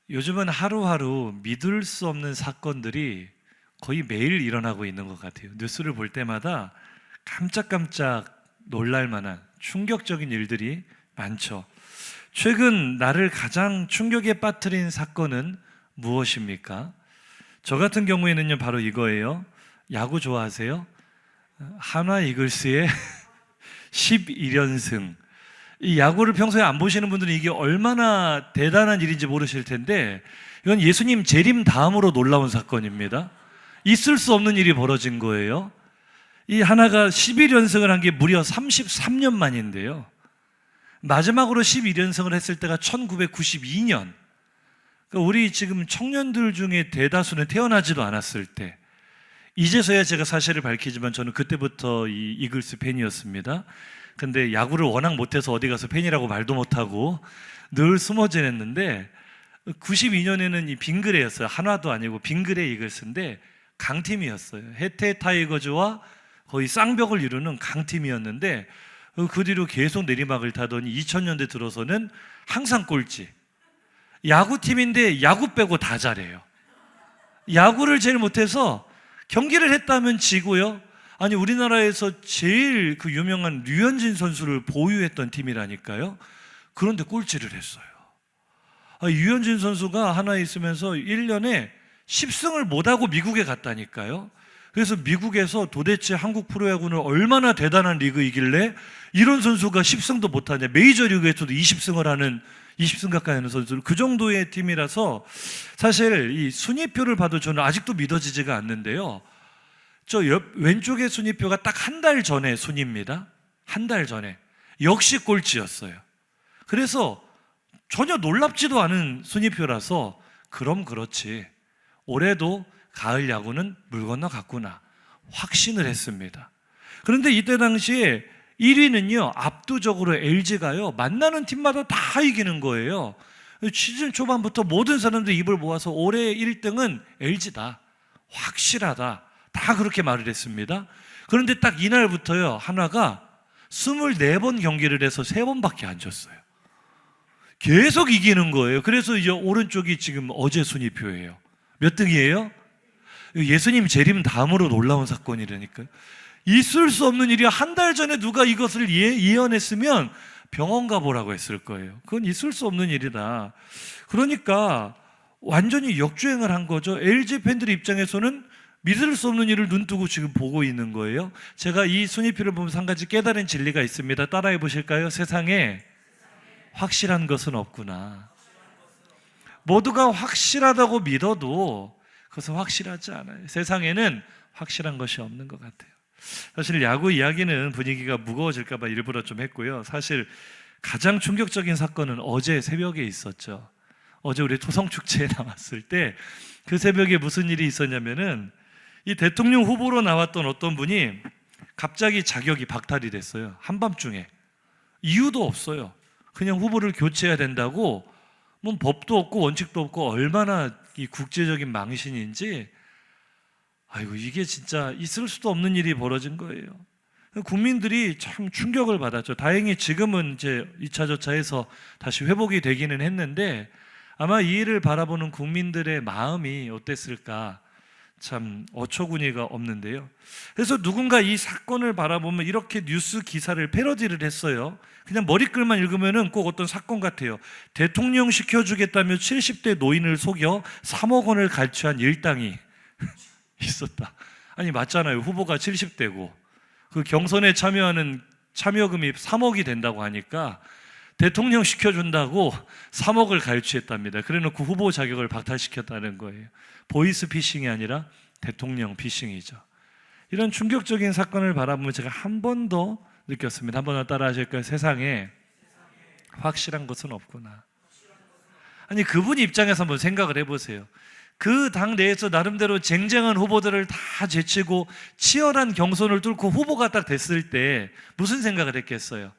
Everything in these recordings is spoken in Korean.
요즘은 하루하루 믿을 수 없는 사건들이 거의 매일 일어나고 있는 것 같아요. 뉴스를 볼 때마다 깜짝깜짝 놀랄 만한 충격적인 일들이 많죠. 최근 나를 가장 충격에 빠뜨린 사건은 무엇입니까? 저 같은 경우에는요, 바로 이거예요. 야구 좋아하세요? 한화 이글스의 11연승. 이 야구를 평소에 안 보시는 분들은 이게 얼마나 대단한 일인지 모르실 텐데, 이건 예수님 재림 다음으로 놀라운 사건입니다. 있을 수 없는 일이 벌어진 거예요. 이 하나가 11연승을 한 게 무려 33년 만인데요. 마지막으로 11연승을 했을 때가 1992년. 그러니까 우리 지금 청년들 중에 대다수는 태어나지도 않았을 때, 이제서야 제가 사실을 밝히지만 저는 그때부터 이 이글스 팬이었습니다. 근데 야구를 워낙 못해서 어디 가서 팬이라고 말도 못하고 늘 숨어 지냈는데, 92년에는 이 빙그레였어요. 한화도 아니고 빙그레 이글스인데 강팀이었어요. 해태 타이거즈와 거의 쌍벽을 이루는 강팀이었는데, 그 뒤로 계속 내리막을 타더니 2000년대 들어서는 항상 꼴찌. 야구팀인데 야구 빼고 다 잘해요. 야구를 제일 못해서 경기를 했다면 지고요. 아니, 우리나라에서 제일 그 유명한 류현진 선수를 보유했던 팀이라니까요. 그런데 꼴찌를 했어요. 류현진 선수가 하나에 있으면서 1년에 10승을 못하고 미국에 갔다니까요. 그래서 미국에서 도대체 한국 프로야구는 얼마나 대단한 리그이길래 이런 선수가 10승도 못하냐. 메이저리그에서도 20승을 하는, 20승 가까이 하는 선수들, 그 정도의 팀이라서 사실 이 순위표를 봐도 저는 아직도 믿어지지가 않는데요. 저 왼쪽의 순위표가 딱 한 달 전에 순위입니다. 한 달 전에. 역시 꼴찌였어요. 그래서 전혀 놀랍지도 않은 순위표라서 그럼 그렇지, 올해도 가을 야구는 물 건너 갔구나 확신을 했습니다. 그런데 이때 당시에 1위는요, 압도적으로 LG가요, 만나는 팀마다 다 이기는 거예요. 시즌 초반부터 모든 사람들이 입을 모아서 올해 1등은 LG다, 확실하다, 다 그렇게 말을 했습니다. 그런데 딱 이날부터요, 한화가 24번 경기를 해서 3번밖에 안 졌어요. 계속 이기는 거예요. 그래서 이제 오른쪽이 지금 어제 순위표예요. 몇 등이에요? 예수님 재림 다음으로 놀라운 사건이라니까요. 있을 수 없는 일이, 한 달 전에 누가 이것을 예언했으면 병원 가보라고 했을 거예요. 그건 있을 수 없는 일이다. 그러니까 완전히 역주행을 한 거죠. LG 팬들 입장에서는 믿을 수 없는 일을 눈뜨고 지금 보고 있는 거예요. 제가 이 순위표를 보면서 한 가지 깨달은 진리가 있습니다. 따라해 보실까요? 세상에 확실한 것은 없구나. 모두가 확실하다고 믿어도 그것은 확실하지 않아요. 세상에는 확실한 것이 없는 것 같아요. 사실 야구 이야기는 분위기가 무거워질까 봐 일부러 좀 했고요. 사실 가장 충격적인 사건은 어제 새벽에 있었죠. 어제 우리 토성축제에 나왔을 때 그 새벽에 무슨 일이 있었냐면은, 이 대통령 후보로 나왔던 어떤 분이 갑자기 자격이 박탈이 됐어요. 한밤중에. 이유도 없어요. 그냥 후보를 교체해야 된다고. 뭐 법도 없고 원칙도 없고, 얼마나 이 국제적인 망신인지. 아이고, 이게 진짜 있을 수도 없는 일이 벌어진 거예요. 국민들이 참 충격을 받았죠. 다행히 지금은 이제 2차 저차해서 다시 회복이 되기는 했는데, 아마 이 일을 바라보는 국민들의 마음이 어땠을까 참 어처구니가 없는데요. 그래서 누군가 이 사건을 바라보면 이렇게 뉴스 기사를 패러디를 했어요. 그냥 머리글만 읽으면은 꼭 어떤 사건 같아요. 대통령 시켜주겠다며 70대 노인을 속여 3억 원을 갈취한 일당이 있었다. 아니, 맞잖아요. 후보가 70대고 그 경선에 참여하는 참여금이 3억이 된다고 하니까 대통령 시켜준다고 3억을 갈취했답니다. 그래놓고 후보 자격을 박탈시켰다는 거예요. 보이스 피싱이 아니라 대통령 피싱이죠. 이런 충격적인 사건을 바라보면 제가 한 번 더 느꼈습니다. 한 번 더 따라 하실까요? 세상에 확실한 것은 없구나. 아니, 그분 입장에서 한번 생각을 해보세요. 그 당 내에서 나름대로 쟁쟁한 후보들을 다 제치고 치열한 경선을 뚫고 후보가 딱 됐을 때 무슨 생각을 했겠어요?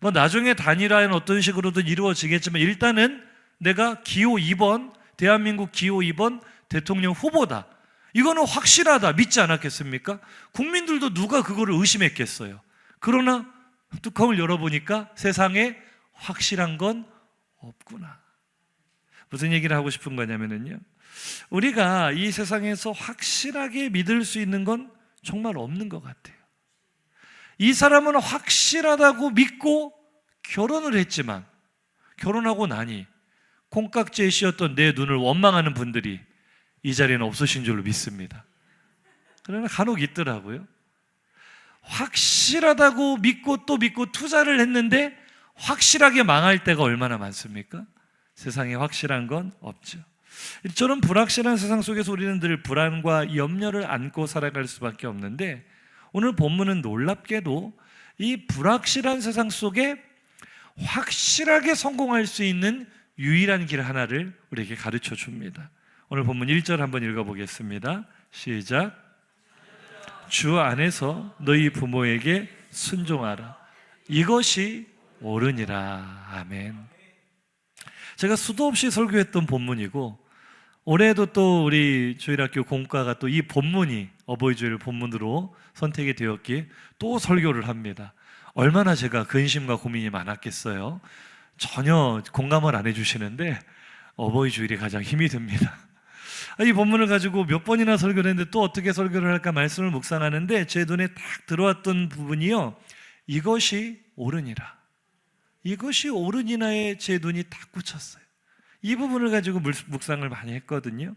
뭐 나중에 단일화는 어떤 식으로든 이루어지겠지만, 일단은 내가 기호 2번, 대한민국 기호 2번 대통령 후보다, 이거는 확실하다, 믿지 않았겠습니까? 국민들도 누가 그거를 의심했겠어요. 그러나 뚜껑을 열어보니까 세상에 확실한 건 없구나. 무슨 얘기를 하고 싶은 거냐면요, 우리가 이 세상에서 확실하게 믿을 수 있는 건 정말 없는 것 같아요. 이 사람은 확실하다고 믿고 결혼을 했지만 결혼하고 나니 콩깍지에 씌었던 내 눈을 원망하는 분들이 이 자리에는 없으신 줄로 믿습니다. 그러나 간혹 있더라고요. 확실하다고 믿고 또 믿고 투자를 했는데 확실하게 망할 때가 얼마나 많습니까? 세상에 확실한 건 없죠. 저런 불확실한 세상 속에서 우리는 늘 불안과 염려를 안고 살아갈 수밖에 없는데, 오늘 본문은 놀랍게도 이 불확실한 세상 속에 확실하게 성공할 수 있는 유일한 길 하나를 우리에게 가르쳐 줍니다. 오늘 본문 1절 한번 읽어보겠습니다. 시작. 주 안에서 너희 부모에게 순종하라. 이것이 옳으니라. 아멘. 제가 수도 없이 설교했던 본문이고, 올해도 또 우리 주일학교 공과가 또 이 본문이 어버이 주일 본문으로 선택이 되었기에 또 설교를 합니다. 얼마나 제가 근심과 고민이 많았겠어요. 전혀 공감을 안 해주시는데 어버이 주일이 가장 힘이 듭니다. 이 본문을 가지고 몇 번이나 설교를 했는데 또 어떻게 설교를 할까 말씀을 묵상하는데 제 눈에 딱 들어왔던 부분이요, 이것이 옳으니라. 이것이 옳으니라에 제 눈이 딱 꽂혔어요. 이 부분을 가지고 묵상을 많이 했거든요.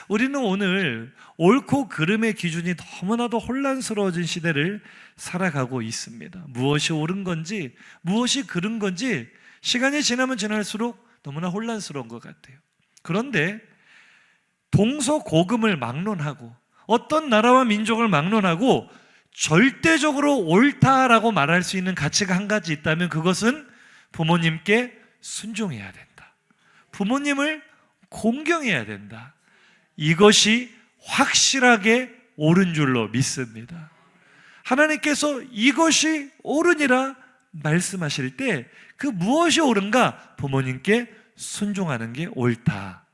우리는 오늘 옳고 그름의 기준이 너무나도 혼란스러워진 시대를 살아가고 있습니다. 무엇이 옳은 건지 무엇이 그른 건지 시간이 지나면 지날수록 너무나 혼란스러운 것 같아요. 그런데 동서고금을 막론하고 어떤 나라와 민족을 막론하고 절대적으로 옳다라고 말할 수 있는 가치가 한 가지 있다면 그것은 부모님께 순종해야 된다. 부모님을 공경해야 된다. 이것이 확실하게 옳은 줄로 믿습니다. 하나님께서 이것이 옳으니라 말씀하실 때 그 무엇이 옳은가? 부모님께 순종하는 게 옳다.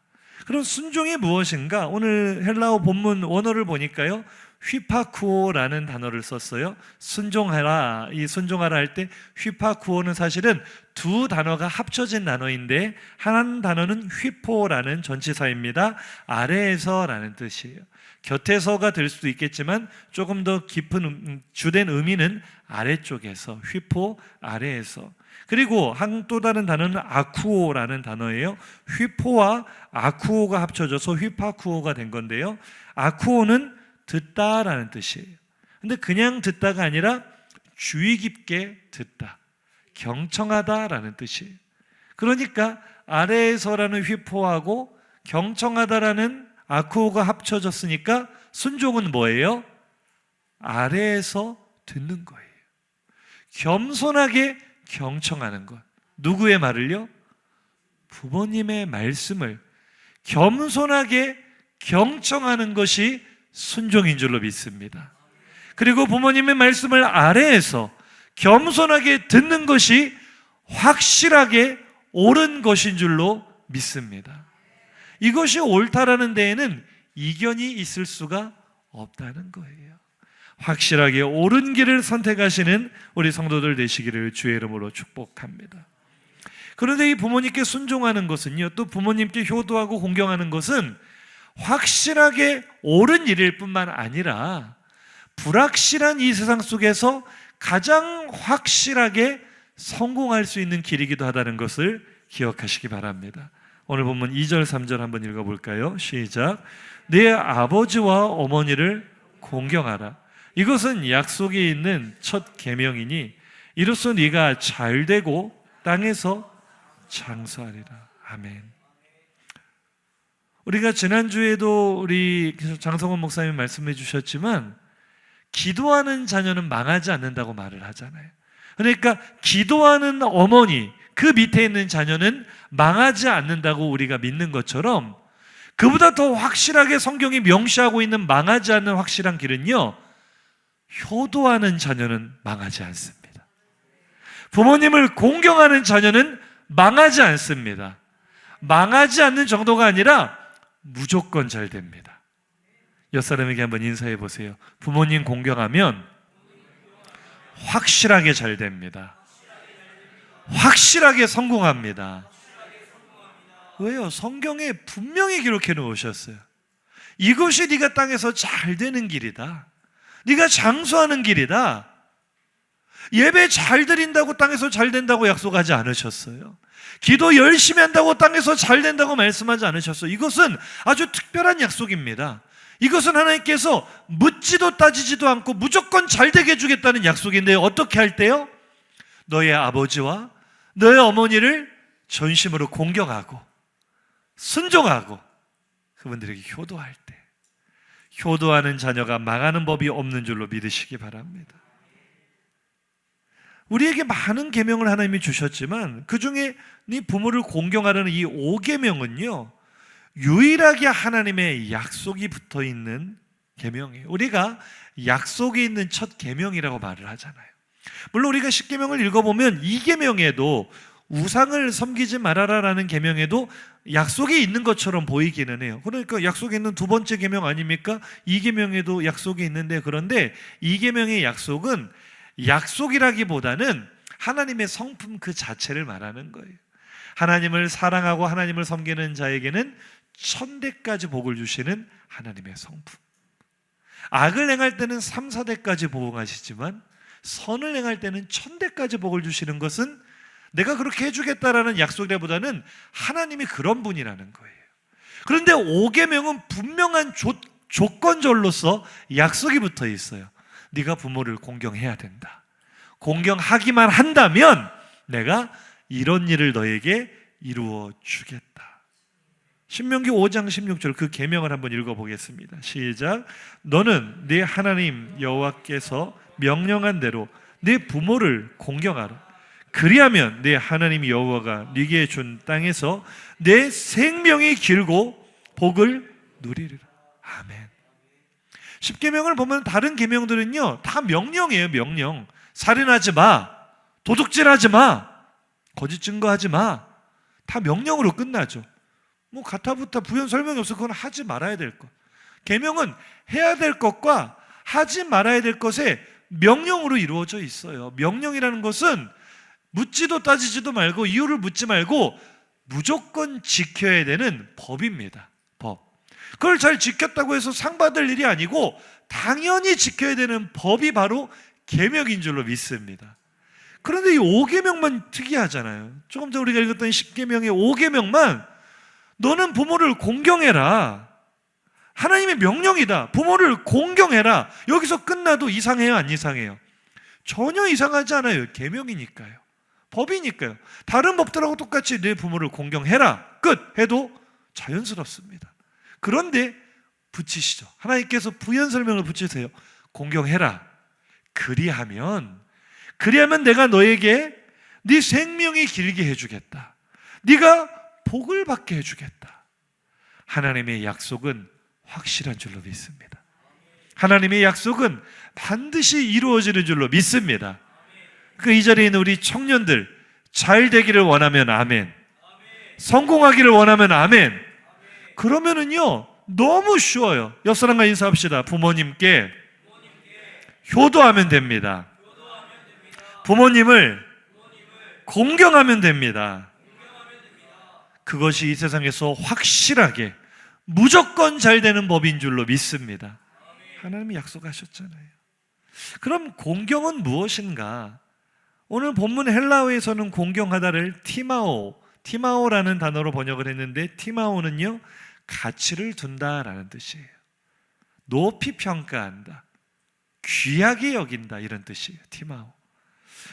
그럼 순종이 무엇인가? 오늘 헬라어 본문 원어를 보니까요, 휘파쿠오라는 단어를 썼어요. 순종하라. 이 순종하라 할 때 휘파쿠오는 사실은 두 단어가 합쳐진 단어인데 한 단어는 휘포라는 전치사입니다. 아래에서라는 뜻이에요. 곁에서가 될 수도 있겠지만 조금 더 깊은 주된 의미는 아래쪽에서, 휘포 아래에서. 그리고 또 다른 단어는 아쿠오라는 단어예요. 휘포와 아쿠오가 합쳐져서 휘파쿠오가 된 건데요, 아쿠오는 듣다라는 뜻이에요. 근데 그냥 듣다가 아니라 주의 깊게 듣다, 경청하다라는 뜻이에요. 그러니까 아래에서라는 휘포하고 경청하다라는 아쿠오가 합쳐졌으니까 순종은 뭐예요? 아래에서 듣는 거예요. 겸손하게 경청하는 것. 누구의 말을요? 부모님의 말씀을 겸손하게 경청하는 것이 순종인 줄로 믿습니다. 그리고 부모님의 말씀을 아래에서 겸손하게 듣는 것이 확실하게 옳은 것인 줄로 믿습니다. 이것이 옳다라는 데에는 이견이 있을 수가 없다는 거예요. 확실하게 옳은 길을 선택하시는 우리 성도들 되시기를 주의 이름으로 축복합니다. 그런데 이 부모님께 순종하는 것은요, 또 부모님께 효도하고 공경하는 것은 확실하게 옳은 일일 뿐만 아니라 불확실한 이 세상 속에서 가장 확실하게 성공할 수 있는 길이기도 하다는 것을 기억하시기 바랍니다. 오늘 본문 2절 3절 한번 읽어볼까요? 시작. 네 아버지와 어머니를 공경하라. 이것은 약속이 있는 첫 계명이니 이로써 네가 잘되고 땅에서 장수하리라. 아멘. 우리가 지난주에도 우리 장성원 목사님이 말씀해 주셨지만 기도하는 자녀는 망하지 않는다고 말을 하잖아요. 그러니까 기도하는 어머니, 그 밑에 있는 자녀는 망하지 않는다고 우리가 믿는 것처럼 그보다 더 확실하게 성경이 명시하고 있는 망하지 않는 확실한 길은요, 효도하는 자녀는 망하지 않습니다. 부모님을 공경하는 자녀는 망하지 않습니다. 망하지 않는 정도가 아니라 무조건 잘 됩니다. 옆 사람에게 한번 인사해 보세요. 부모님 공경하면 확실하게 잘 됩니다. 확실하게 성공합니다. 왜요? 성경에 분명히 기록해 놓으셨어요. 이것이 네가 땅에서 잘 되는 길이다. 네가 장수하는 길이다. 예배 잘 드린다고 땅에서 잘 된다고 약속하지 않으셨어요. 기도 열심히 한다고 땅에서 잘 된다고 말씀하지 않으셨어요. 이것은 아주 특별한 약속입니다. 이것은 하나님께서 묻지도 따지지도 않고 무조건 잘 되게 해주겠다는 약속인데, 어떻게 할 때요? 너의 아버지와 너의 어머니를 전심으로 공경하고 순종하고 그분들에게 효도할 때, 효도하는 자녀가 망하는 법이 없는 줄로 믿으시기 바랍니다. 우리에게 많은 계명을 하나님이 주셨지만 그 중에 네 부모를 공경하라는 이 5계명은요, 유일하게 하나님의 약속이 붙어있는 계명이에요. 우리가 약속이 있는 첫 계명이라고 말을 하잖아요. 물론 우리가 10계명을 읽어보면 이 계명에도, 우상을 섬기지 말아라라는 계명에도 약속이 있는 것처럼 보이기는 해요. 그러니까 약속이 있는 두 번째 계명 아닙니까? 이 계명에도 약속이 있는데, 그런데 이 계명의 약속은 약속이라기보다는 하나님의 성품 그 자체를 말하는 거예요. 하나님을 사랑하고 하나님을 섬기는 자에게는 1000대까지 복을 주시는 하나님의 성품. 악을 행할 때는 3, 4대까지 복하시지만 선을 행할 때는 1000대까지 복을 주시는 것은 내가 그렇게 해주겠다라는 약속이라보다는 하나님이 그런 분이라는 거예요. 그런데 5계명은 분명한 조건절로서 약속이 붙어 있어요. 네가 부모를 공경해야 된다. 공경하기만 한다면 내가 이런 일을 너에게 이루어 주겠다. 신명기 5장 16절 그 계명을 한번 읽어보겠습니다. 시작. 너는 네 하나님 여호와께서 명령한 대로 네 부모를 공경하라. 그리하면 네 하나님 여호와가 네게 준 땅에서 내 생명이 길고 복을 누리리라. 아멘. 10계명을 보면 다른 계명들은요 다 명령이에요. 명령. 살인하지 마, 도둑질하지 마, 거짓 증거하지 마. 다 명령으로 끝나죠. 뭐 가타부타 부연 설명이 없어. 그건 하지 말아야 될 것. 계명은 해야 될 것과 하지 말아야 될 것에 명령으로 이루어져 있어요. 명령이라는 것은 묻지도 따지지도 말고 이유를 묻지 말고 무조건 지켜야 되는 법입니다. 법. 그걸 잘 지켰다고 해서 상 받을 일이 아니고 당연히 지켜야 되는 법이 바로 계명인 줄로 믿습니다. 그런데 이 5계명만 특이하잖아요. 조금 전 우리가 읽었던 10계명의 5계명만 너는 부모를 공경해라. 하나님의 명령이다. 부모를 공경해라. 여기서 끝나도 이상해요? 안 이상해요? 전혀 이상하지 않아요. 계명이니까요. 법이니까요. 다른 법들하고 똑같이 내 부모를 공경해라. 끝! 해도 자연스럽습니다. 그런데 붙이시죠. 하나님께서 부연 설명을 붙이세요. 공경해라. 그리하면 내가 너에게 네 생명이 길게 해주겠다. 네가 복을 받게 해주겠다. 하나님의 약속은 확실한 줄로 믿습니다. 하나님의 약속은 반드시 이루어지는 줄로 믿습니다. 그 이 자리에 있는 우리 청년들 잘 되기를 원하면 아멘. 성공하기를 원하면 아멘. 그러면은요 너무 쉬워요. 옆 사람과 인사합시다. 부모님께 효도하면 됩니다. 부모님을 공경하면 됩니다. 그것이 이 세상에서 확실하게 무조건 잘 되는 법인 줄로 믿습니다. 하나님이 약속하셨잖아요. 그럼 공경은 무엇인가? 오늘 본문 헬라어에서는 공경하다를 티마오라는 단어로 번역을 했는데, 티마오는요 가치를 둔다라는 뜻이에요. 높이 평가한다, 귀하게 여긴다, 이런 뜻이에요. 티마오.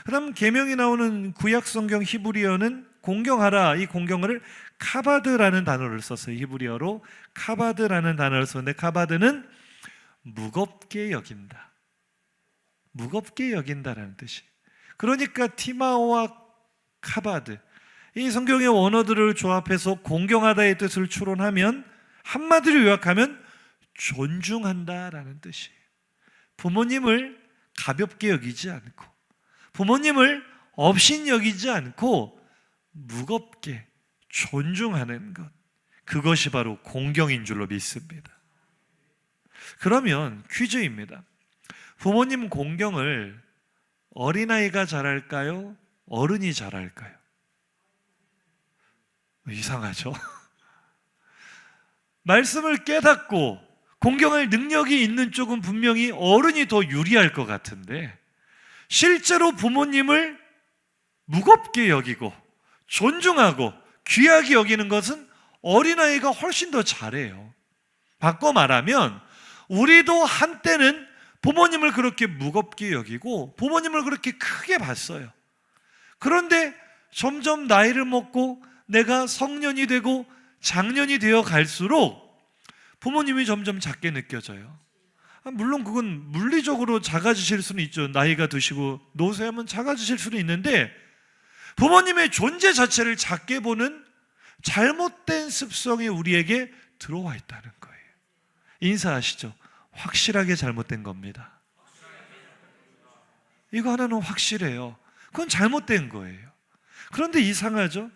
그다음 계명이 나오는 구약 성경 히브리어는 공경하라, 이 공경을 카바드라는 단어를 썼어요. 히브리어로 카바드라는 단어를 썼는데, 카바드는 무겁게 여긴다, 무겁게 여긴다라는 뜻이에요. 그러니까 티마오와 카바드, 이 성경의 원어들을 조합해서 공경하다의 뜻을 추론하면 한마디로 요약하면 존중한다라는 뜻이에요. 부모님을 가볍게 여기지 않고, 부모님을 업신 여기지 않고 무겁게 존중하는 것, 그것이 바로 공경인 줄로 믿습니다. 그러면 퀴즈입니다. 부모님 공경을 어린아이가 잘할까요? 어른이 잘할까요? 이상하죠? 말씀을 깨닫고 공경할 능력이 있는 쪽은 분명히 어른이 더 유리할 것 같은데, 실제로 부모님을 무겁게 여기고 존중하고 귀하게 여기는 것은 어린아이가 훨씬 더 잘해요. 바꿔 말하면 우리도 한때는 부모님을 그렇게 무겁게 여기고 부모님을 그렇게 크게 봤어요. 그런데 점점 나이를 먹고 내가 성년이 되고 장년이 되어 갈수록 부모님이 점점 작게 느껴져요. 물론 그건 물리적으로 작아지실 수는 있죠. 나이가 드시고 노쇠하면 작아지실 수는 있는데, 부모님의 존재 자체를 작게 보는 잘못된 습성이 우리에게 들어와 있다는 거예요. 인사하시죠. 확실하게 잘못된 겁니다. 이거 하나는 확실해요. 그건 잘못된 거예요. 그런데 이상하죠?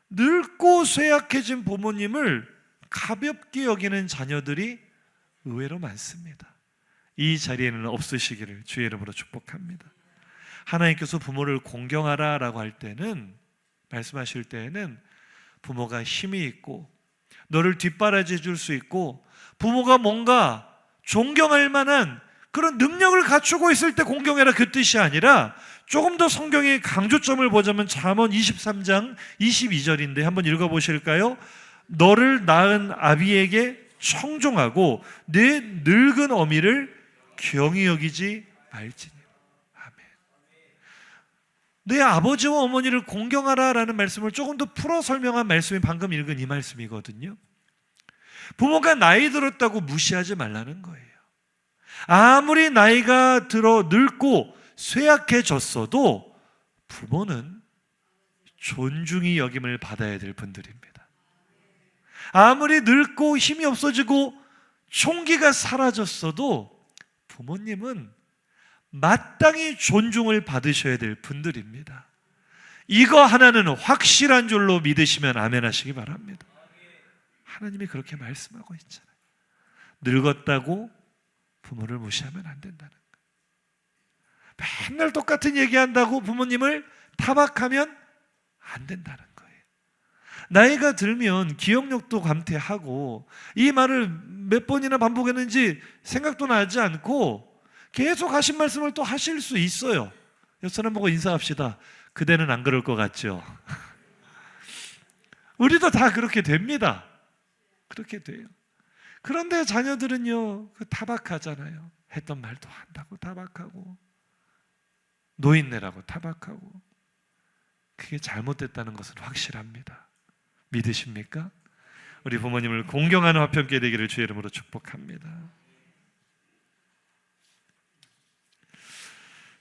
늙고 쇠약해진 부모님을 가볍게 여기는 자녀들이 의외로 많습니다. 이 자리에는 없으시기를 주의 이름으로 축복합니다. 하나님께서 부모를 공경하라 라고 할 때는, 말씀하실 때에는 부모가 힘이 있고 너를 뒷바라지해 줄 수 있고 부모가 뭔가 존경할 만한 그런 능력을 갖추고 있을 때 공경해라, 그 뜻이 아니라, 조금 더 성경의 강조점을 보자면 잠언 23장 22절인데 한번 읽어보실까요? 너를 낳은 아비에게 청종하고 내 늙은 어미를 경히 여기지 말지니. 아멘. 내 아버지와 어머니를 공경하라라는 말씀을 조금 더 풀어 설명한 말씀이 방금 읽은 이 말씀이거든요. 부모가 나이 들었다고 무시하지 말라는 거예요. 아무리 나이가 들어 늙고 쇠약해졌어도 부모는 존중이 여김을 받아야 될 분들입니다. 아무리 늙고 힘이 없어지고 총기가 사라졌어도 부모님은 마땅히 존중을 받으셔야 될 분들입니다. 이거 하나는 확실한 줄로 믿으시면 아멘 하시기 바랍니다. 하나님이 그렇게 말씀하고 있잖아요. 늙었다고 부모를 무시하면 안 된다는 거예요. 맨날 똑같은 얘기한다고 부모님을 타박하면 안 된다는 거예요. 나이가 들면 기억력도 감퇴하고 이 말을 몇 번이나 반복했는지 생각도 나지 않고 계속 하신 말씀을 또 하실 수 있어요. 옆 사람 보고 인사합시다. 그대는 안 그럴 것 같죠? 우리도 다 그렇게 됩니다. 그렇게 돼요. 그런데 자녀들은요, 그 타박하잖아요. 했던 말도 한다고 타박하고 노인네라고 타박하고. 그게 잘못됐다는 것은 확실합니다. 믿으십니까? 우리 부모님을 공경하는 화평케 되기를 주의 이름으로 축복합니다.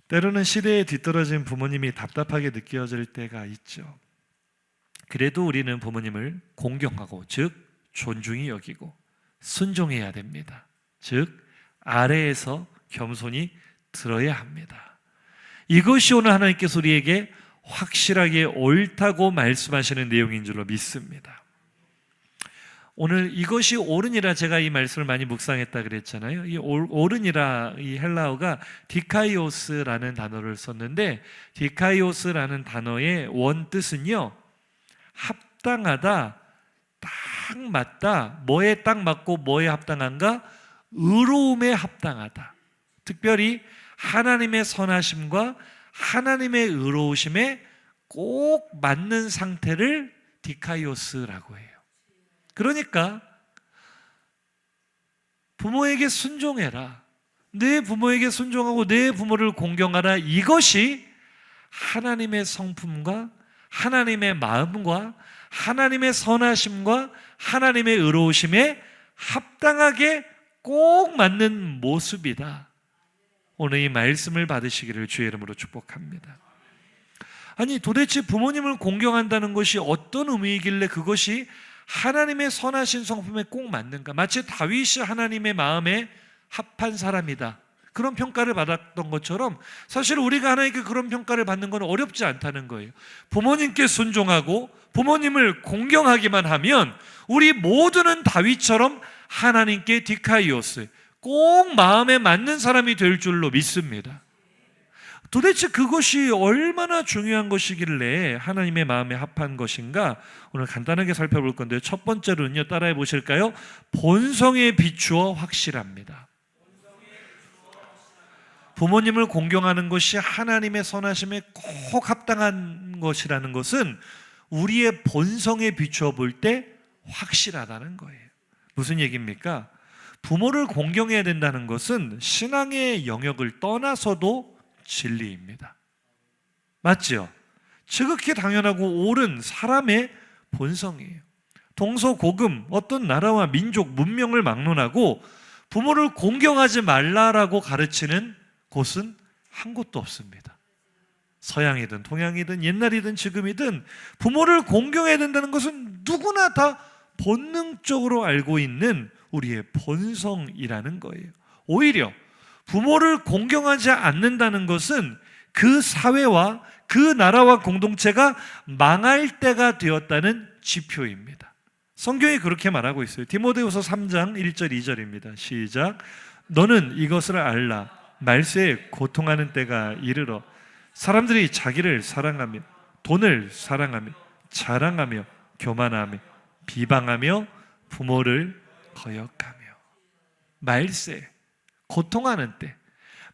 때로는 시대에 뒤떨어진 부모님이 답답하게 느껴질 때가 있죠. 그래도 우리는 부모님을 공경하고, 즉 존중히 여기고 순종해야 됩니다. 즉 아래에서 겸손히 들어야 합니다. 이것이 오늘 하나님께서 우리에게 확실하게 옳다고 말씀하시는 내용인 줄로 믿습니다. 오늘 이것이 옳으니라, 제가 이 말씀을 많이 묵상했다 그랬잖아요. 이 옳으니라, 이 헬라어가 디카이오스라는 단어를 썼는데, 디카이오스라는 단어의 원뜻은요, 합당하다, 딱 맞다. 뭐에 딱 맞고 뭐에 합당한가? 의로움에 합당하다. 특별히 하나님의 선하심과 하나님의 의로우심에 꼭 맞는 상태를 디카이오스라고 해요. 그러니까 부모에게 순종해라, 내 부모에게 순종하고 내 부모를 공경하라, 이것이 하나님의 성품과 하나님의 마음과 하나님의 선하심과 하나님의 의로우심에 합당하게 꼭 맞는 모습이다. 오늘 이 말씀을 받으시기를 주의 이름으로 축복합니다. 아니, 도대체 부모님을 공경한다는 것이 어떤 의미이길래 그것이 하나님의 선하신 성품에 꼭 맞는가? 마치 다윗이 하나님의 마음에 합한 사람이다, 그런 평가를 받았던 것처럼, 사실 우리가 하나님께 그런 평가를 받는 건 어렵지 않다는 거예요. 부모님께 순종하고 부모님을 공경하기만 하면 우리 모두는 다윗처럼 하나님께 디카이오스, 꼭 마음에 맞는 사람이 될 줄로 믿습니다. 도대체 그것이 얼마나 중요한 것이길래 하나님의 마음에 합한 것인가? 오늘 간단하게 살펴볼 건데요. 첫 번째로는요, 따라해 보실까요? 본성에 비추어 확실합니다. 부모님을 공경하는 것이 하나님의 선하심에 꼭 합당한 것이라는 것은 우리의 본성에 비추어 볼 때 확실하다는 거예요. 무슨 얘기입니까? 부모를 공경해야 된다는 것은 신앙의 영역을 떠나서도 진리입니다. 맞지요? 지극히 당연하고 옳은 사람의 본성이에요. 동서고금 어떤 나라와 민족, 문명을 막론하고 부모를 공경하지 말라라고 가르치는 곳은 한 곳도 없습니다. 서양이든 동양이든 옛날이든 지금이든 부모를 공경해야 된다는 것은 누구나 다 본능적으로 알고 있는 우리의 본성이라는 거예요. 오히려 부모를 공경하지 않는다는 것은 그 사회와 그 나라와 공동체가 망할 때가 되었다는 지표입니다. 성경이 그렇게 말하고 있어요. 디모데후서 3장 1절 2절입니다. 시작. 너는 이것을 알라. 말세에 고통하는 때가 이르러 사람들이 자기를 사랑하며 돈을 사랑하며 자랑하며 교만하며 비방하며 부모를 거역하며. 말세, 고통하는 때,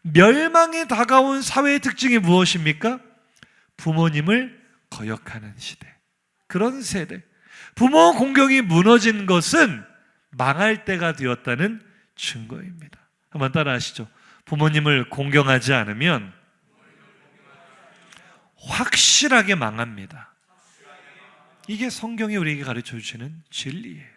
멸망에 다가온 사회의 특징이 무엇입니까? 부모님을 거역하는 시대. 그런 세대. 부모 공경이 무너진 것은 망할 때가 되었다는 증거입니다. 한번 따라 하시죠. 부모님을 공경하지 않으면 확실하게 망합니다. 이게 성경이 우리에게 가르쳐 주시는 진리예요.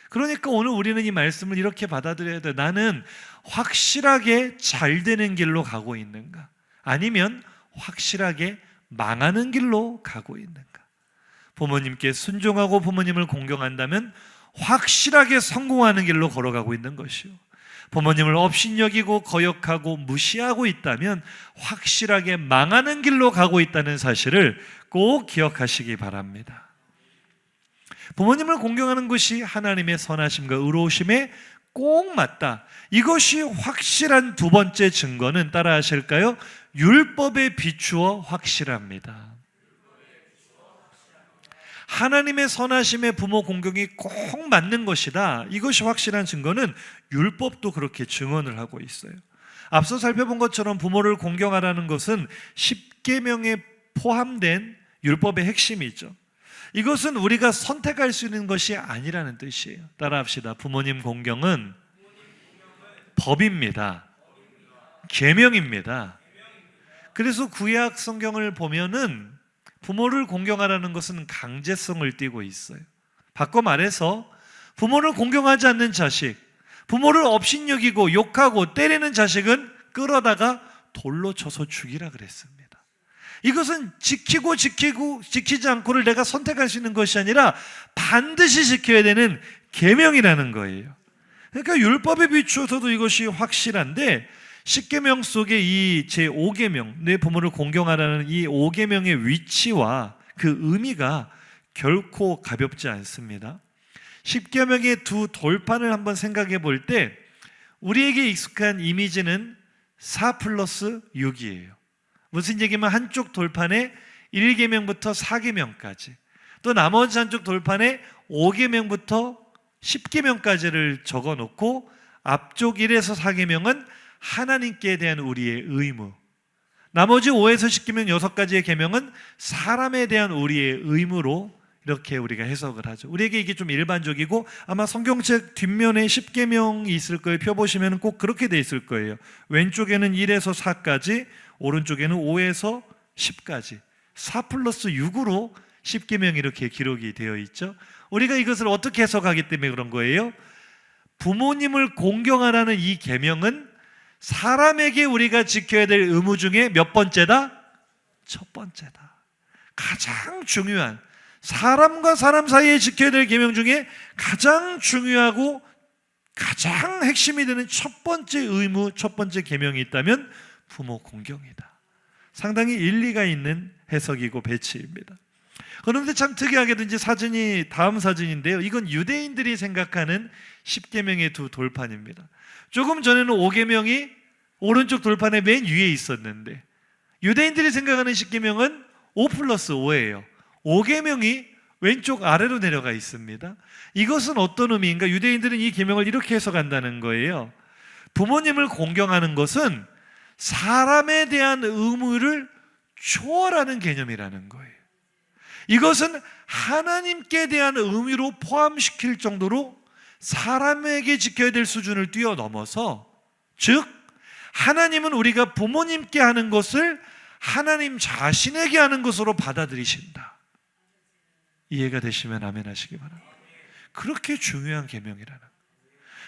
그러니까 오늘 우리는 이 말씀을 이렇게 받아들여야 돼요. 나는 확실하게 잘 되는 길로 가고 있는가? 아니면 확실하게 망하는 길로 가고 있는가? 부모님께 순종하고 부모님을 공경한다면 확실하게 성공하는 길로 걸어가고 있는 것이요, 부모님을 업신여기고 거역하고 무시하고 있다면 확실하게 망하는 길로 가고 있다는 사실을 꼭 기억하시기 바랍니다. 부모님을 공경하는 것이 하나님의 선하심과 의로우심에 꼭 맞다. 이것이 확실한 두 번째 증거는 따라 하실까요? 율법에 비추어 확실합니다. 하나님의 선하심에 부모 공경이 꼭 맞는 것이다. 이것이 확실한 증거는 율법도 그렇게 증언을 하고 있어요. 앞서 살펴본 것처럼 부모를 공경하라는 것은 10계명에 포함된 율법의 핵심이죠. 이것은 우리가 선택할 수 있는 것이 아니라는 뜻이에요. 따라합시다. 부모님 공경은 법입니다. 계명입니다. 그래서 구약 성경을 보면은 부모를 공경하라는 것은 강제성을 띠고 있어요. 바꿔 말해서 부모를 공경하지 않는 자식, 부모를 업신여기고 욕하고 때리는 자식은 끌어다가 돌로 쳐서 죽이라 그랬습니다. 이것은 지키지 않고를 내가 선택할 수 있는 것이 아니라 반드시 지켜야 되는 계명이라는 거예요. 그러니까 율법에 비추어서도 이것이 확실한데, 10계명 속에 이 제5계명, 내 부모를 공경하라는 이 5계명의 위치와 그 의미가 결코 가볍지 않습니다. 10계명의 두 돌판을 한번 생각해 볼 때 우리에게 익숙한 이미지는 4+6이에요. 무슨 얘기면 한쪽 돌판에 1계명부터 4계명까지, 또 나머지 한쪽 돌판에 5계명부터 10계명까지를 적어놓고 앞쪽 1에서 4계명은 하나님께 대한 우리의 의무, 나머지 5에서 10계명 6가지의 계명은 사람에 대한 우리의 의무로 이렇게 우리가 해석을 하죠. 우리에게 이게 좀 일반적이고 아마 성경책 뒷면에 10계명이 있을 거예요. 펴보시면 꼭 그렇게 돼 있을 거예요. 왼쪽에는 1에서 4까지, 오른쪽에는 5에서 10까지, 4+6으로 10계명이 이렇게 기록이 되어 있죠. 우리가 이것을 어떻게 해석하기 때문에 그런 거예요? 부모님을 공경하라는 이 계명은 사람에게 우리가 지켜야 될 의무 중에 몇 번째다? 첫 번째다. 가장 중요한, 사람과 사람 사이에 지켜야 될 계명 중에 가장 중요하고 가장 핵심이 되는 첫 번째 의무, 첫 번째 계명이 있다면 부모 공경이다. 상당히 일리가 있는 해석이고 배치입니다. 그런데 참 특이하게도 이제 사진이 다음 사진인데요. 이건 유대인들이 생각하는 10계명의 두 돌판입니다. 조금 전에는 5계명이 오른쪽 돌판의 맨 위에 있었는데 유대인들이 생각하는 십계명은 5+5예요. 5계명이 왼쪽 아래로 내려가 있습니다. 이것은 어떤 의미인가? 유대인들은 이 계명을 이렇게 해석한다는 거예요. 부모님을 공경하는 것은 사람에 대한 의무를 초월하는 개념이라는 거예요. 이것은 하나님께 대한 의무로 포함시킬 정도로 사람에게 지켜야 될 수준을 뛰어넘어서, 즉 하나님은 우리가 부모님께 하는 것을 하나님 자신에게 하는 것으로 받아들이신다. 이해가 되시면 아멘 하시기 바랍니다. 그렇게 중요한 계명이라는,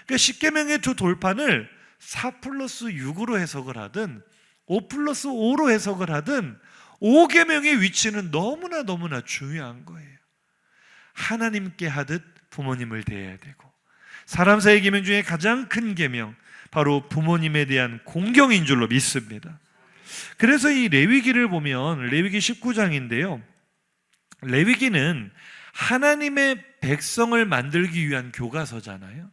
그러니까 10계명의 두 돌판을 4+6으로 해석을 하든 5+5로 해석을 하든 5계명의 위치는 너무나 중요한 거예요. 하나님께 하듯 부모님을 대해야 되고, 사람 사이의 계명 중에 가장 큰 계명, 바로 부모님에 대한 공경인 줄로 믿습니다. 그래서 이 레위기를 보면 레위기 19장인데요. 레위기는 하나님의 백성을 만들기 위한 교과서잖아요.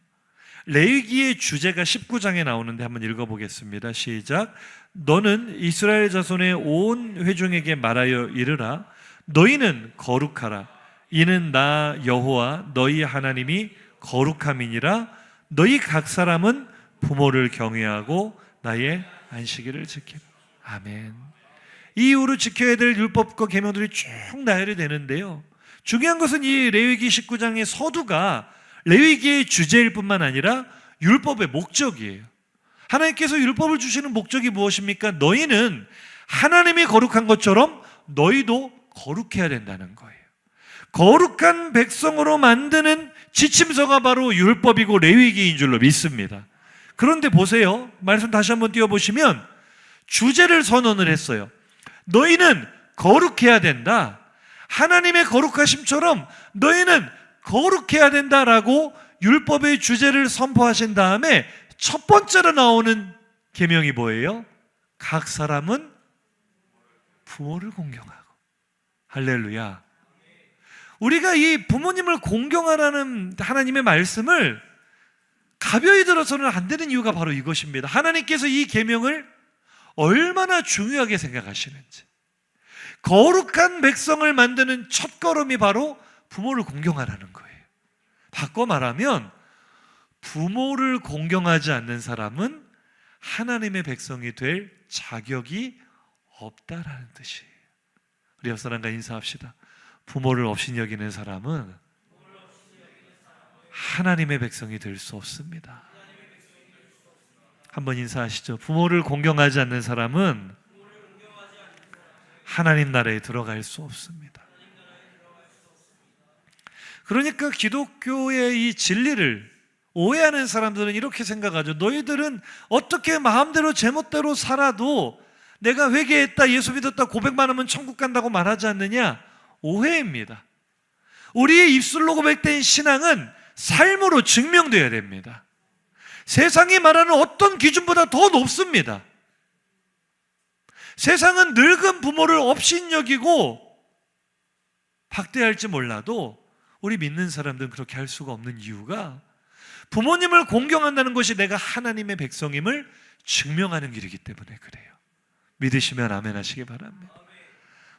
레위기의 주제가 19장에 나오는데 한번 읽어보겠습니다. 시작. 너는 이스라엘 자손의 온 회중에게 말하여 이르라. 너희는 거룩하라. 이는 나 여호와 너희 하나님이 거룩함이니라. 너희 각 사람은 부모를 경외하고 나의 안식일을 지키라. 아멘. 이 이후로 지켜야 될 율법과 계명들이 쭉 나열이 되는데요. 중요한 것은 이 레위기 19장의 서두가 레위기의 주제일 뿐만 아니라 율법의 목적이에요. 하나님께서 율법을 주시는 목적이 무엇입니까? 너희는 하나님이 거룩한 것처럼 너희도 거룩해야 된다는 거예요. 거룩한 백성으로 만드는 지침서가 바로 율법이고 레위기인 줄로 믿습니다. 그런데 보세요. 말씀 다시 한번 띄워보시면 주제를 선언을 했어요. 너희는 거룩해야 된다. 하나님의 거룩하심처럼 너희는 거룩해야 된다라고 율법의 주제를 선포하신 다음에 첫 번째로 나오는 계명이 뭐예요? 각 사람은 부모를 공경하고. 할렐루야. 우리가 이 부모님을 공경하라는 하나님의 말씀을 가벼이 들어서는 안 되는 이유가 바로 이것입니다. 하나님께서 이 계명을 얼마나 중요하게 생각하시는지. 거룩한 백성을 만드는 첫걸음이 바로 부모를 공경하라는 거예요. 바꿔 말하면 부모를 공경하지 않는 사람은 하나님의 백성이 될 자격이 없다라는 뜻이에요. 우리 옆 사람과 인사합시다. 부모를 없이 여기는 사람은 하나님의 백성이 될 수 없습니다. 한번 인사하시죠. 부모를 공경하지 않는 사람은 하나님 나라에 들어갈 수 없습니다. 그러니까 기독교의 이 진리를 오해하는 사람들은 이렇게 생각하죠. 너희들은 어떻게 마음대로 제멋대로 살아도 내가 회개했다, 예수 믿었다, 고백만 하면 천국 간다고 말하지 않느냐? 오해입니다. 우리의 입술로 고백된 신앙은 삶으로 증명되어야 됩니다. 세상이 말하는 어떤 기준보다 더 높습니다. 세상은 늙은 부모를 업신여기고 박대할지 몰라도 우리 믿는 사람들은 그렇게 할 수가 없는 이유가 부모님을 공경한다는 것이 내가 하나님의 백성임을 증명하는 길이기 때문에 그래요. 믿으시면 아멘 하시기 바랍니다.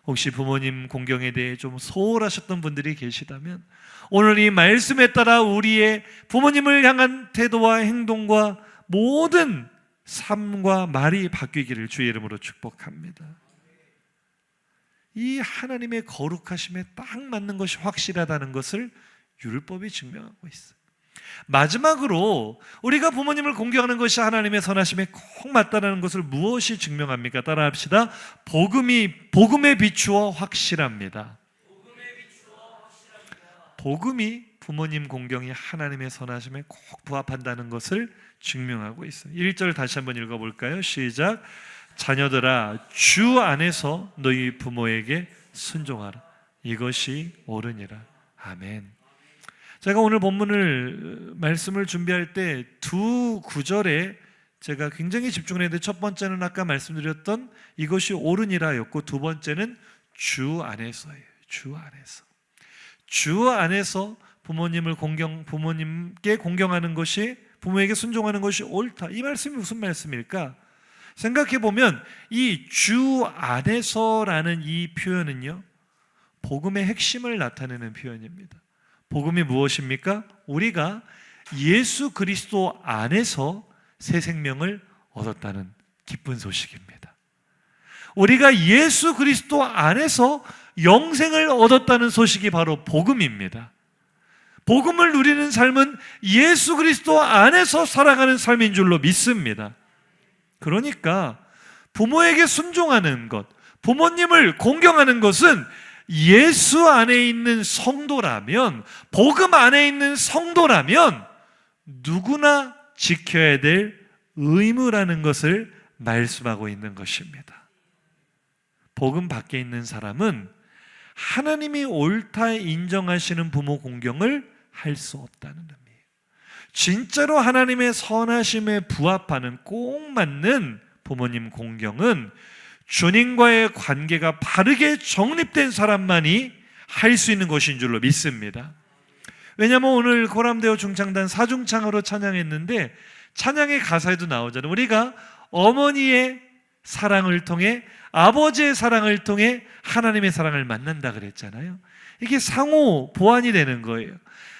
혹시 부모님 공경에 대해 좀 소홀하셨던 분들이 계시다면 오늘 이 말씀에 따라 우리의 부모님을 향한 태도와 행동과 모든 삶과 말이 바뀌기를 주의 이름으로 축복합니다. 이 하나님의 거룩하심에 딱 맞는 것이 확실하다는 것을 율법이 증명하고 있어요. 마지막으로 우리가 부모님을 공경하는 것이 하나님의 선하심에 꼭 맞다는 것을 무엇이 증명합니까? 따라합시다. 복음에 비추어 확실합니다. 복음이 부모님 공경이 하나님의 선하심에 꼭 부합한다는 것을 증명하고 있어요. 1절 다시 한번 읽어볼까요? 시작. 자녀들아 주 안에서 너희 부모에게 순종하라. 이것이 옳으니라. 아멘. 제가 오늘 본문을 말씀을 준비할 때 두 구절에 제가 굉장히 집중을 했는데 첫 번째는 아까 말씀드렸던 이것이 옳으니라였고 두 번째는 주 안에서예요. 주 안에서. 주 안에서 부모님께 공경하는 것이, 부모에게 순종하는 것이 옳다. 이 말씀이 무슨 말씀일까? 생각해 보면 이 주 안에서라는 이 표현은요, 복음의 핵심을 나타내는 표현입니다. 복음이 무엇입니까? 우리가 예수 그리스도 안에서 새 생명을 얻었다는 기쁜 소식입니다. 우리가 예수 그리스도 안에서 영생을 얻었다는 소식이 바로 복음입니다. 복음을 누리는 삶은 예수 그리스도 안에서 살아가는 삶인 줄로 믿습니다. 그러니까 부모에게 순종하는 것, 부모님을 공경하는 것은 예수 안에 있는 성도라면, 복음 안에 있는 성도라면 누구나 지켜야 될 의무라는 것을 말씀하고 있는 것입니다. 복음 밖에 있는 사람은 하나님이 옳다 인정하시는 부모 공경을 할 수 없다는 의미예요. 진짜로 하나님의 선하심에 부합하는 꼭 맞는 부모님 공경은 주님과의 관계가 바르게 정립된 사람만이 할 수 있는 것인 줄로 믿습니다. 왜냐하면 오늘 고람대오 중창단 사중창으로 찬양했는데 찬양의 가사에도 나오잖아요. 우리가 어머니의 사랑을 통해, 아버지의 사랑을 통해 하나님의 사랑을 만난다 그랬잖아요. 이게 상호 보완이 되는 거예요.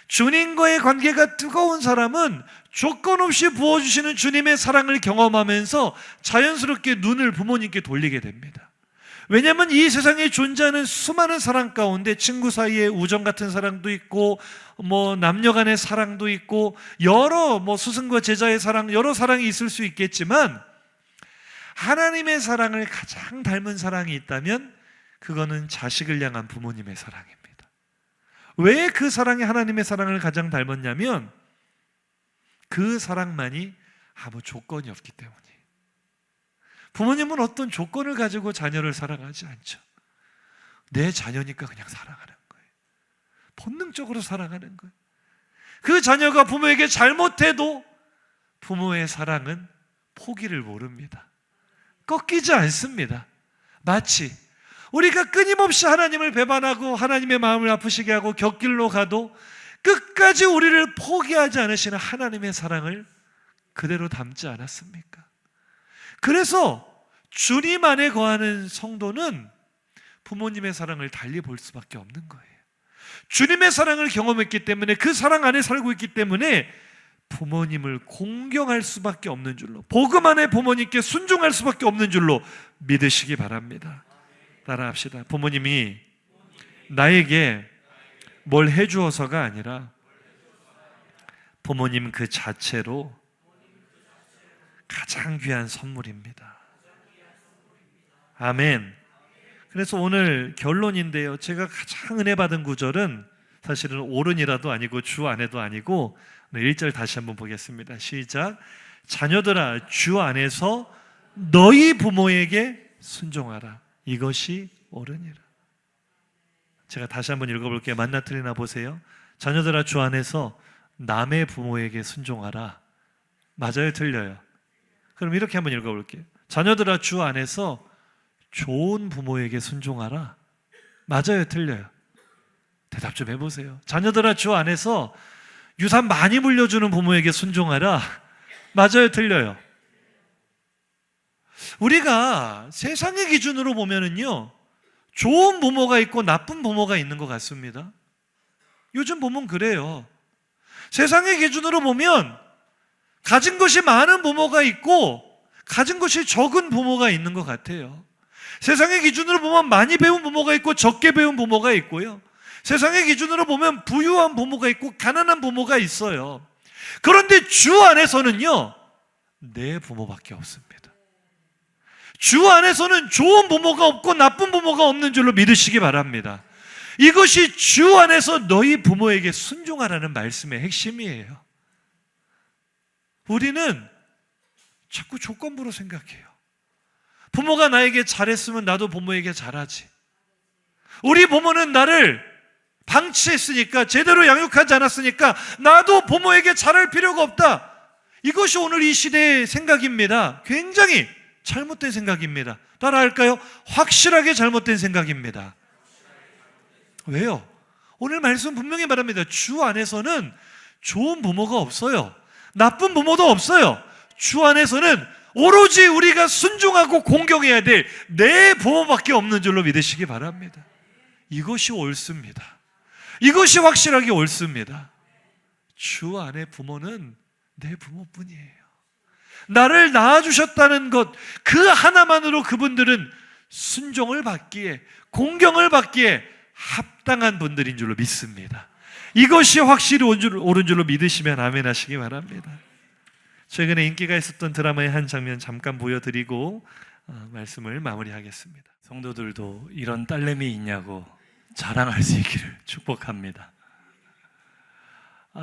주님과의 관계가 뜨거운 사람은 조건 없이 부어주시는 주님의 사랑을 경험하면서 자연스럽게 눈을 부모님께 돌리게 됩니다. 왜냐하면 이 세상에 존재하는 수많은 사랑 가운데 친구 사이의 우정 같은 사랑도 있고, 남녀 간의 사랑도 있고, 여러 스승과 제자의 사랑, 여러 사랑이 있을 수 있겠지만 하나님의 사랑을 가장 닮은 사랑이 있다면 그거는 자식을 향한 부모님의 사랑입니다. 왜 그 사랑이 하나님의 사랑을 가장 닮았냐면 그 사랑만이 아무 조건이 없기 때문이에요. 부모님은 어떤 조건을 가지고 자녀를 사랑하지 않죠. 내 자녀니까 그냥 사랑하는 거예요. 본능적으로 사랑하는 거예요. 그 자녀가 부모에게 잘못해도 부모의 사랑은 포기를 모릅니다. 꺾이지 않습니다. 마치 우리가 끊임없이 하나님을 배반하고 하나님의 마음을 아프시게 하고 곁길로 가도 끝까지 우리를 포기하지 않으시는 하나님의 사랑을 그대로 담지 않았습니까? 그래서 주님 안에 거하는 성도는 부모님의 사랑을 달리 볼 수밖에 없는 거예요. 주님의 사랑을 경험했기 때문에, 그 사랑 안에 살고 있기 때문에 부모님을 공경할 수밖에 없는 줄로, 복음 안에 부모님께 순종할 수밖에 없는 줄로 믿으시기 바랍니다. 따라합시다. 부모님이 나에게 뭘 해주어서가 아니라 부모님 그 자체로 가장 귀한 선물입니다. 아멘. 그래서 오늘 결론인데요, 제가 가장 은혜 받은 구절은 사실은 오른이라도 아니고 주 안에도 아니고 1절 다시 한번 보겠습니다. 시작. 자녀들아, 주 안에서 너희 부모에게 순종하라. 이것이 옳으니라. 제가 다시 한번 읽어볼게요. 맞나 틀리나 보세요. 자녀들아, 주 안에서 남의 부모에게 순종하라. 맞아요, 틀려요? 그럼 이렇게 한번 읽어볼게요. 자녀들아, 주 안에서 좋은 부모에게 순종하라. 맞아요, 틀려요? 대답 좀 해보세요. 자녀들아, 주 안에서 유산 많이 물려주는 부모에게 순종하라. 맞아요, 틀려요? 우리가 세상의 기준으로 보면은요, 좋은 부모가 있고 나쁜 부모가 있는 것 같습니다. 요즘 보면 그래요. 세상의 기준으로 보면 가진 것이 많은 부모가 있고 가진 것이 적은 부모가 있는 것 같아요. 세상의 기준으로 보면 많이 배운 부모가 있고 적게 배운 부모가 있고요. 세상의 기준으로 보면 부유한 부모가 있고 가난한 부모가 있어요. 그런데 주 안에서는요, 내 부모밖에 없습니다. 주 안에서는 좋은 부모가 없고 나쁜 부모가 없는 줄로 믿으시기 바랍니다. 이것이 주 안에서 너희 부모에게 순종하라는 말씀의 핵심이에요. 우리는 자꾸 조건부로 생각해요. 부모가 나에게 잘했으면 나도 부모에게 잘하지. 우리 부모는 나를 방치했으니까, 제대로 양육하지 않았으니까 나도 부모에게 잘할 필요가 없다. 이것이 오늘 이 시대의 생각입니다. 굉장히 잘못된 생각입니다. 따라할까요? 확실하게 잘못된 생각입니다. 왜요? 오늘 말씀 분명히 말합니다. 주 안에서는 좋은 부모가 없어요. 나쁜 부모도 없어요. 주 안에서는 오로지 우리가 순종하고 공경해야 될 내 부모밖에 없는 줄로 믿으시기 바랍니다. 이것이 옳습니다. 이것이 확실하게 옳습니다. 주 안의 부모는 내 부모뿐이에요. 나를 낳아주셨다는 것, 그 하나만으로 그분들은 순종을 받기에, 공경을 받기에 합당한 분들인 줄로 믿습니다. 이것이 확실히 옳은 줄로 믿으시면 아멘 하시기 바랍니다. 최근에 인기가 있었던 드라마의 한 장면 잠깐 보여드리고 말씀을 마무리하겠습니다. 성도들도 이런 딸내미 있냐고 자랑할 수 있기를 축복합니다.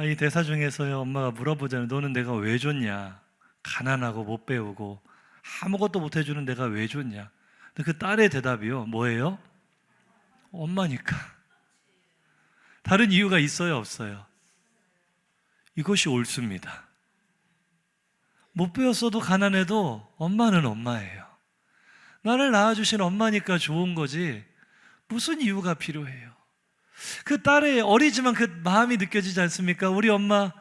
이 대사 중에서요, 엄마가 물어보잖아요. 너는 내가 왜 줬냐? 가난하고 못 배우고 아무것도 못 해주는 내가 왜 줬냐? 근데 그 딸의 대답이요, 뭐예요? 엄마니까. 다른 이유가 있어요, 없어요? 이것이 옳습니다. 못 배웠어도 가난해도 엄마는 엄마예요. 나를 낳아주신 엄마니까 좋은 거지 무슨 이유가 필요해요? 그 딸의 어리지만 그 마음이 느껴지지 않습니까? 우리 엄마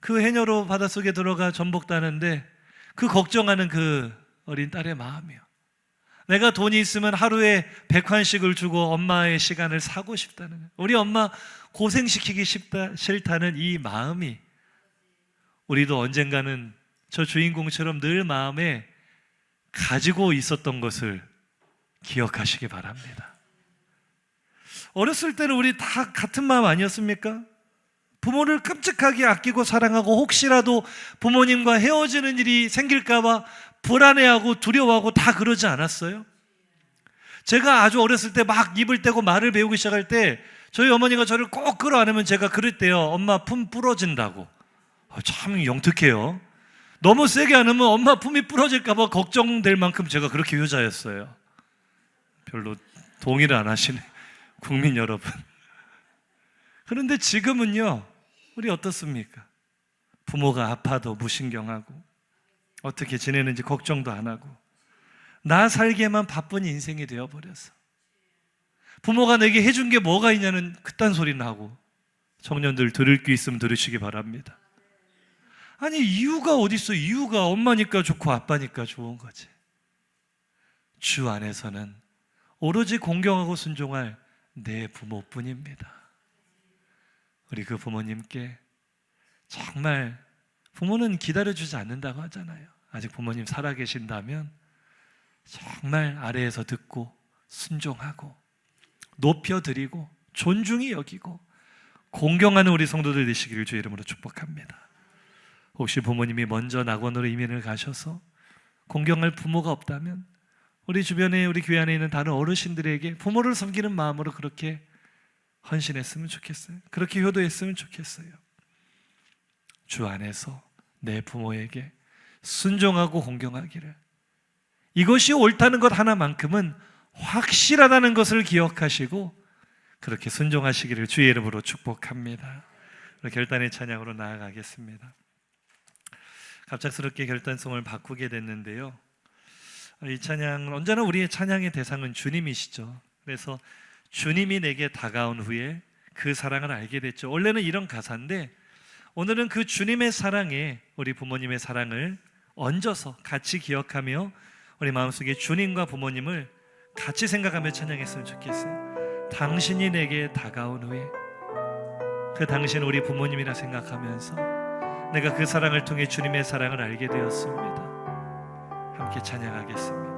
그 해녀로 바닷속에 들어가 전복 따는데 그 걱정하는 그 어린 딸의 마음이요. 내가 돈이 있으면 하루에 100환씩을 주고 엄마의 시간을 사고 싶다는, 우리 엄마 고생시키기 싫다는 이 마음이 우리도 언젠가는 저 주인공처럼 늘 마음에 가지고 있었던 것을 기억하시기 바랍니다. 어렸을 때는 우리 다 같은 마음 아니었습니까? 부모를 끔찍하게 아끼고 사랑하고 혹시라도 부모님과 헤어지는 일이 생길까 봐 불안해하고 두려워하고 다 그러지 않았어요? 제가 아주 어렸을 때 막 입을 떼고 말을 배우기 시작할 때 저희 어머니가 저를 꼭 끌어안으면 제가 그랬대요. 엄마 품 부러진다고. 참 영특해요. 너무 세게 안으면 엄마 품이 부러질까 봐 걱정될 만큼 제가 그렇게 효자였어요. 별로 동의를 안 하시네, 국민 여러분. 그런데 지금은요, 우리 어떻습니까? 부모가 아파도 무신경하고 어떻게 지내는지 걱정도 안 하고 나 살기에만 바쁜 인생이 되어버려서 부모가 내게 해준 게 뭐가 있냐는 그딴 소리나 하고, 청년들 들을 게 있으면 들으시기 바랍니다. 아니 이유가 어디 있어? 이유가 엄마니까 좋고 아빠니까 좋은 거지. 주 안에서는 오로지 공경하고 순종할 내 부모뿐입니다. 우리 그 부모님께 정말, 부모는 기다려주지 않는다고 하잖아요. 아직 부모님 살아계신다면 정말 아래에서 듣고 순종하고 높여드리고 존중히 여기고 공경하는 우리 성도들 되시기를 주의 이름으로 축복합니다. 혹시 부모님이 먼저 낙원으로 이민을 가셔서 공경할 부모가 없다면 우리 주변에, 우리 교회 안에 있는 다른 어르신들에게 부모를 섬기는 마음으로 그렇게 헌신했으면 좋겠어요. 그렇게 효도했으면 좋겠어요. 주 안에서 내 부모에게 순종하고 공경하기를, 이것이 옳다는 것 하나만큼은 확실하다는 것을 기억하시고 그렇게 순종하시기를 주의 이름으로 축복합니다. 결단의 찬양으로 나아가겠습니다. 갑작스럽게 결단성을 바꾸게 됐는데요, 이 찬양, 언제나 우리의 찬양의 대상은 주님이시죠. 그래서 주님이 내게 다가온 후에 그 사랑을 알게 됐죠. 원래는 이런 가사인데 오늘은 그 주님의 사랑에 우리 부모님의 사랑을 얹어서 같이 기억하며 우리 마음속에 주님과 부모님을 같이 생각하며 찬양했으면 좋겠어요. 당신이 내게 다가온 후에, 그 당신 우리 부모님이라 생각하면서 내가 그 사랑을 통해 주님의 사랑을 알게 되었습니다. 함께 찬양하겠습니다.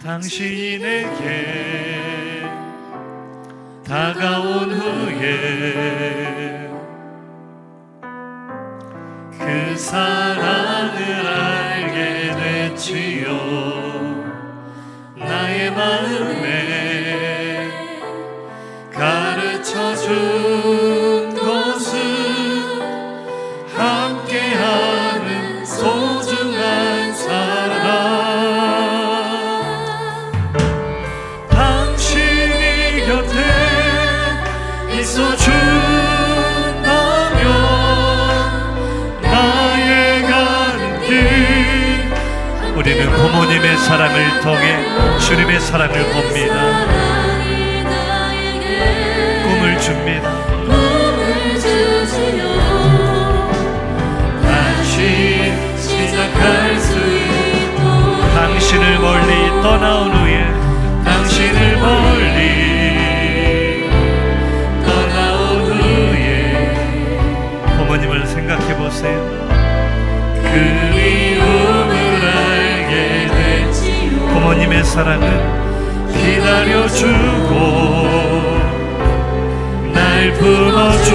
당신이 내게 다가온 후에 그 사랑을 알게 됐지요. 나의 마음에 가르쳐준 것은 함께하는 소중한 사랑. 당신이 곁에 있어준다면 나의 가는 길, 우리는 부모님의 사랑을 통해 주님의 사랑을 봅니다. 꿈을 줍니다. 다시 시작할 떠나온 후에 당신을 멀리 떠나온 후에 부모님을 생각해 보세요. 그리움을 알게 됐지요. 부모님의 사랑은 기다려주고 날 품어준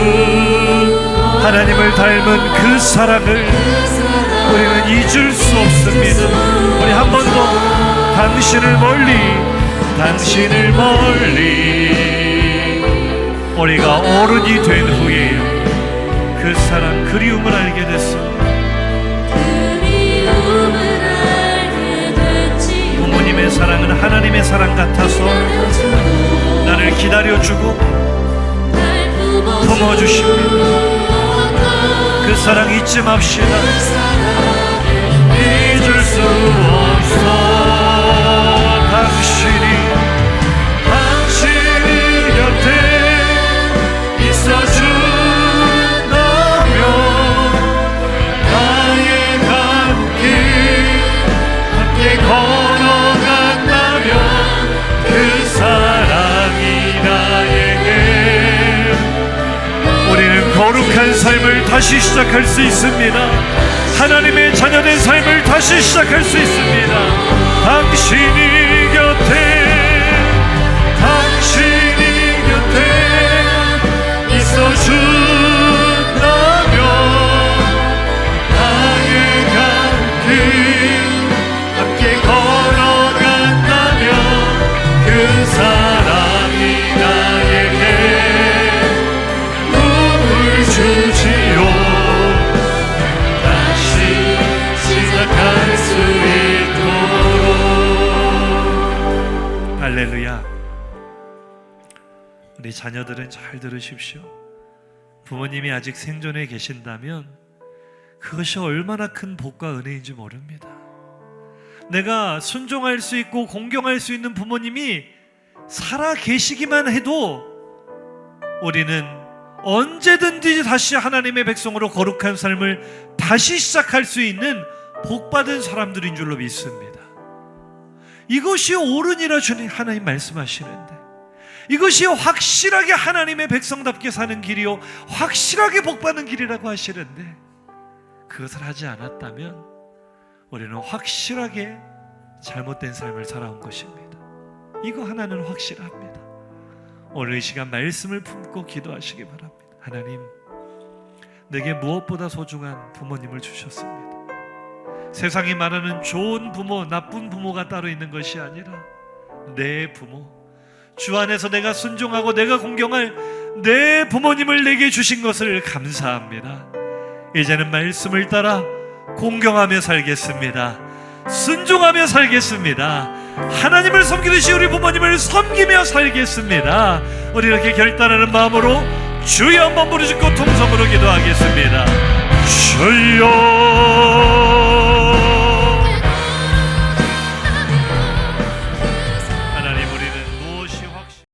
하나님을 닮은 그 사랑을 우리는 잊을 수 없습니다. 우리 한 번 더 당신을 멀리 우리가 어른이 된 후에 그 사랑 그리움을 알게 됐습니다. 부모님의 사랑은 하나님의 사랑 같아서 나를 기다려주고 품어주십니다. 그 사랑 잊지 맙시다. 잊을 수 없어. 당신이 곁에 있어준다면 나의 갈 길 함께 걸어간다면 그 사랑이 나에게 우리는 거룩한 삶을 다시 시작할 수 있습니다. 하나님의 자녀된 삶을 다시 시작할 수 있습니다. 당신이 곁에 있어준다면 나의 갈 길 함께 걸어간다면 그 사랑이 나에게 꿈을 주지요. 다시 시작할 수 있도록. 할렐루야. 우리 자녀들은 잘 들으십시오. 부모님이 아직 생존해 계신다면 그것이 얼마나 큰 복과 은혜인지 모릅니다. 내가 순종할 수 있고 공경할 수 있는 부모님이 살아 계시기만 해도 우리는 언제든지 다시 하나님의 백성으로 거룩한 삶을 다시 시작할 수 있는 복받은 사람들인 줄로 믿습니다. 이것이 옳으니라 주님 하나님 말씀하시는데, 이것이 확실하게 하나님의 백성답게 사는 길이요 확실하게 복받는 길이라고 하시는데, 그것을 하지 않았다면 우리는 확실하게 잘못된 삶을 살아온 것입니다. 이거 하나는 확실합니다. 오늘 이 시간 말씀을 품고 기도하시기 바랍니다. 하나님, 내게 무엇보다 소중한 부모님을 주셨습니다. 세상이 말하는 좋은 부모, 나쁜 부모가 따로 있는 것이 아니라 내 부모, 주 안에서 내가 순종하고 내가 공경할 내 부모님을 내게 주신 것을 감사합니다. 이제는 말씀을 따라 공경하며 살겠습니다. 순종하며 살겠습니다. 하나님을 섬기듯이 우리 부모님을 섬기며 살겠습니다. 우리 이렇게 결단하는 마음으로 주여 한번 부르짖고 통성으로 기도하겠습니다. 주여